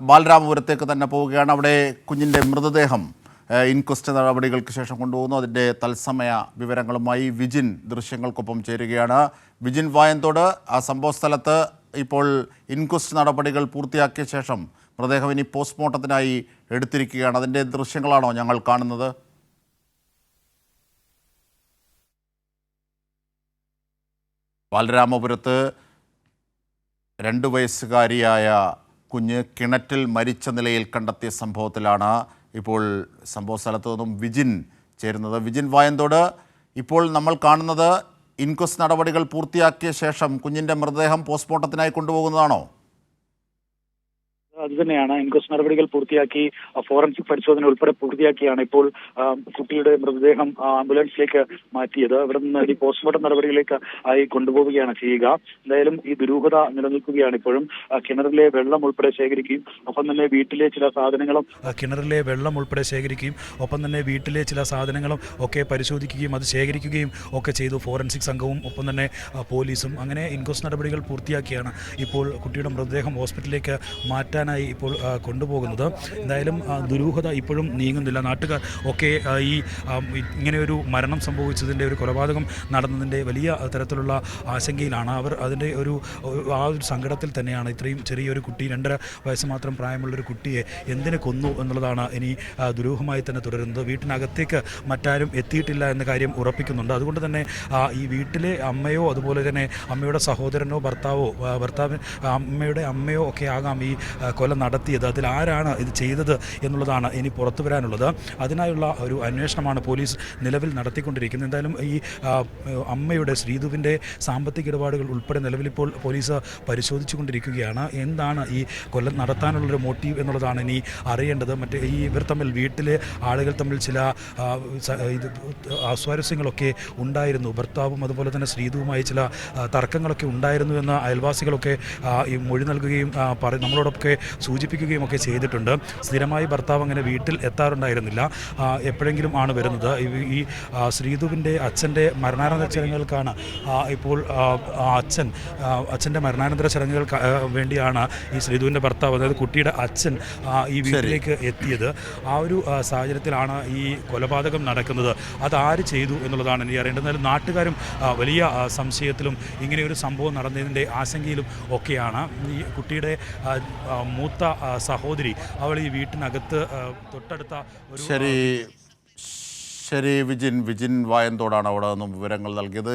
ബാലരാമപുരത്തേക്ക് തന്നെ പോവുകയാണ്. അവിടെ കുഞ്ഞിൻ്റെ മൃതദേഹം ഇൻക്വസ്റ്റ് നടപടികൾക്ക് ശേഷം കൊണ്ടുപോകുന്നു. അതിൻ്റെ തത്സമയ വിവരങ്ങളുമായി വിജിൻ ദൃശ്യങ്ങൾക്കൊപ്പം ചേരുകയാണ്. വിജിൻ വായന്തോട്, ആ സംഭവ സ്ഥലത്ത് ഇപ്പോൾ ഇൻക്വസ്റ്റ് നടപടികൾ പൂർത്തിയാക്കിയ ശേഷം മൃതദേഹം ഇനി പോസ്റ്റ്മോർട്ടത്തിനായി എടുത്തിരിക്കുകയാണ്. അതിൻ്റെ ദൃശ്യങ്ങളാണോ ഞങ്ങൾ കാണുന്നത്? ബാലരാമപുരത്ത് 2 വയസ്സുകാരിയായ കുഞ്ഞ് കിണറ്റിൽ മരിച്ച നിലയിൽ കണ്ടെത്തിയ സംഭവത്തിലാണ് ഇപ്പോൾ സംഭവ സ്ഥലത്തു നിന്നും വിജിൻ ചേരുന്നത്. വിജിൻ വായന്തോട്, ഇപ്പോൾ നമ്മൾ കാണുന്നത് ഇൻക്വസ്റ്റ് നടപടികൾ പൂർത്തിയാക്കിയ ശേഷം കുഞ്ഞിൻ്റെ മൃതദേഹം പോസ്റ്റ്മോർട്ടത്തിനായി കൊണ്ടുപോകുന്നതാണോ? അതുതന്നെയാണ്. ഇൻക്വസ്റ്റ് നടപടികൾ പൂർത്തിയാക്കി ഫോറൻസിക് പരിശോധന ഉൾപ്പെടെ പൂർത്തിയാക്കിയാണ് ഇപ്പോൾ കുട്ടിയുടെ മൃതദേഹം ആംബുലൻസിലേക്ക് മാറ്റിയത്. ഇവിടെ നിന്ന് ഈ പോസ്റ്റ്മോർട്ടം നടപടികളിലേക്ക് ആയി കൊണ്ടുപോവുകയാണ് ചെയ്യുക. എന്തായാലും ഈ ദുരൂഹത നിലനിൽക്കുകയാണ്. ഇപ്പോഴും കിണറിലെ വെള്ളം ഉൾപ്പെടെ ശേഖരിക്കുകയും ഒപ്പം തന്നെ വീട്ടിലെ ചില സാധനങ്ങളും ഒക്കെ പരിശോധിക്കുകയും അത് ശേഖരിക്കുകയും ഒക്കെ ചെയ്തു ഫോറൻസിക് സംഘവും ഒപ്പം തന്നെ പോലീസും. അങ്ങനെ ഇൻക്വസ്റ്റ് നടപടികൾ പൂർത്തിയാക്കിയാണ് ഇപ്പോൾ കുട്ടിയുടെ മൃതദേഹം ഹോസ്പിറ്റലിലേക്ക് മാറ്റാനായി ഇപ്പോൾ കൊണ്ടുപോകുന്നത്. എന്തായാലും ദുരൂഹത ഇപ്പോഴും നീങ്ങുന്നില്ല. നാട്ടുകാർ ഒക്കെ ഈ ഇങ്ങനെയൊരു മരണം സംഭവിച്ചതിൻ്റെ, ഒരു കൊലപാതകം നടന്നതിൻ്റെ വലിയ തരത്തിലുള്ള ആശങ്കയിലാണ് അവർ. അതിൻ്റെ ഒരു സങ്കടത്തിൽ തന്നെയാണ്. ഇത്രയും ചെറിയൊരു കുട്ടി, 2.5 വയസ്സ് മാത്രം പ്രായമുള്ളൊരു കുട്ടിയെ എന്തിനു കൊന്നു എന്നുള്ളതാണ് ഇനി ദുരൂഹമായി തന്നെ തുടരുന്നത്. വീട്ടിനകത്തേക്ക് മറ്റാരും എത്തിയിട്ടില്ല എന്ന കാര്യം ഉറപ്പിക്കുന്നുണ്ട്. അതുകൊണ്ട് തന്നെ ഈ വീട്ടിലെ അമ്മയോ അതുപോലെ തന്നെ അമ്മയുടെ സഹോദരനോ അമ്മയുടെ അമ്മയോ ഒക്കെ ആകാം ഈ കൊല നടത്തിയത്. അതിൽ ആരാണ് ഇത് ചെയ്തത് എന്നുള്ളതാണ് ഇനി പുറത്തു വരാനുള്ളത്. അതിനായുള്ള ഒരു അന്വേഷണമാണ് പോലീസ് നിലവിൽ നടത്തിക്കൊണ്ടിരിക്കുന്നത്. എന്തായാലും ഈ അമ്മയുടെ ശ്രീധുവിൻ്റെ സാമ്പത്തിക ഇടപാടുകൾ ഉൾപ്പെടെ നിലവിലിപ്പോൾ പോലീസ് പരിശോധിച്ചു കൊണ്ടിരിക്കുകയാണ്. എന്താണ് ഈ കൊല നടത്താനുള്ളൊരു മോട്ടീവ് എന്നുള്ളതാണ് ഇനി അറിയേണ്ടത്. ഇവർ തമ്മിൽ, വീട്ടിലെ ആളുകൾ തമ്മിൽ ചില അസ്വാരസ്യങ്ങളൊക്കെ ഉണ്ടായിരുന്നു. ഭർത്താവും അതുപോലെ തന്നെ ശ്രീധുവുമായി ചില തർക്കങ്ങളൊക്കെ ഉണ്ടായിരുന്നു എന്ന് അയൽവാസികളൊക്കെ ഈ മൊഴി നൽകുകയും നമ്മളോടൊക്കെ സൂചിപ്പിക്കുകയും ഒക്കെ ചെയ്തിട്ടുണ്ട്. സ്ഥിരമായി ഭർത്താവ് അങ്ങനെ വീട്ടിൽ എത്താറുണ്ടായിരുന്നില്ല, എപ്പോഴെങ്കിലും ആണ് വരുന്നത്. ഈ ശ്രീധുവിൻ്റെ അച്ഛൻ്റെ മരണാനന്തര ചടങ്ങുകൾക്കാണ് ഇപ്പോൾ അച്ഛൻ്റെ മരണാനന്തര ചടങ്ങുകൾ വേണ്ടിയാണ് ഈ ശ്രീധുവിൻ്റെ ഭർത്താവ്, അതായത് കുട്ടിയുടെ അച്ഛൻ ഈ വീട്ടിലേക്ക് എത്തിയത്. ആ ഒരു സാഹചര്യത്തിലാണ് ഈ കൊലപാതകം നടക്കുന്നത്. അതാര് ചെയ്തു എന്നുള്ളതാണ് ഇനി അറിയേണ്ടത്. എന്നാലും നാട്ടുകാരും വലിയ സംശയത്തിലും ഇങ്ങനെയൊരു സംഭവം നടന്നതിൻ്റെ ആശങ്കയിലും ഒക്കെയാണ്. ഈ കുട്ടിയുടെ മൂത്ത സഹോദരി, അവൾ ഈ വീട്ടിനകത്ത് തൊട്ടടുത്ത ഒരു ശരി വിജിൻ വായന്തോടാണ് അവിടെ നിന്നും വിവരങ്ങൾ നൽകിയത്.